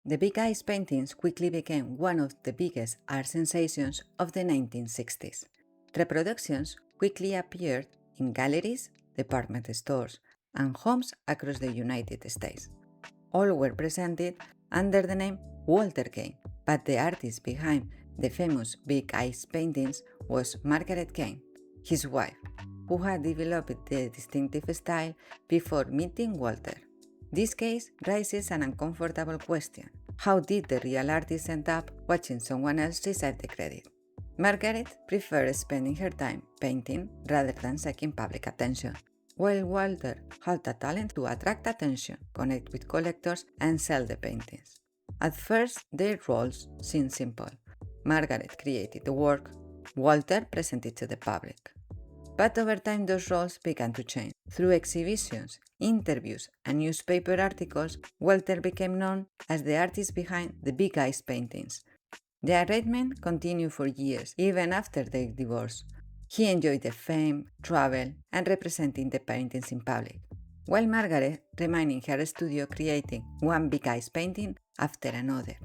The big ice paintings quickly became one of the biggest art sensations of the 1960s. Reproductions quickly appeared in galleries, department stores, and homes across the United States. All were presented under the name Walter Kane, but the artist behind the famous big ice paintings was Margaret Kane, his wife, who had developed the distinctive style before meeting Walter. This case raises an uncomfortable question. How did the real artist end up watching someone else receive the credit? Margaret preferred spending her time painting rather than seeking public attention, while Walter had the talent to attract attention, connect with collectors, and sell the paintings. At first, their roles seemed simple. Margaret created the work, Walter presented it to the public. But over time, those roles began to change. Through exhibitions, interviews, and newspaper articles, Walter became known as the artist behind the big ice paintings. The arrangement continued for years, even after their divorce. He enjoyed the fame, travel, and representing the paintings in public, while Margaret remained in her studio creating one big ice painting after another.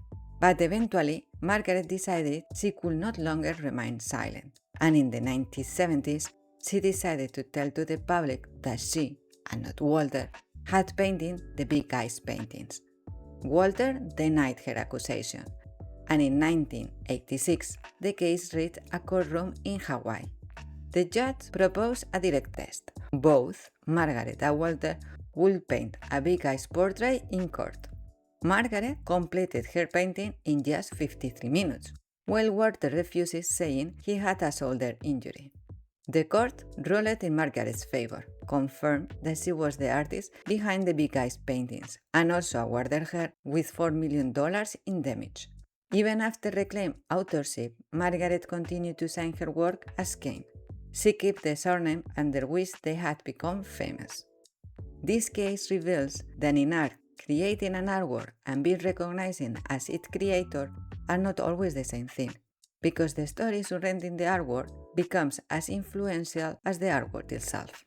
But eventually, Margaret decided she could no longer remain silent, and in the 1970s, she decided to tell to the public that she, and not Walter, had painted the big ice paintings. Walter denied her accusation, and in 1986, the case reached a courtroom in Hawaii. The judge proposed a direct test. Both Margaret and Walter would paint a big ice portrait in court. Margaret completed her painting in just 53 minutes, while Walter refuses, saying he had a shoulder injury. The court ruled in Margaret's favor, confirmed that she was the artist behind the big ice paintings, and also awarded her with $4 million in damage. Even after reclaimed authorship, Margaret continued to sign her work as Kane. She kept the surname under which they had become famous. This case reveals that in art, creating an artwork and being recognized as its creator are not always the same thing, because the story surrounding the artwork becomes as influential as the artwork itself.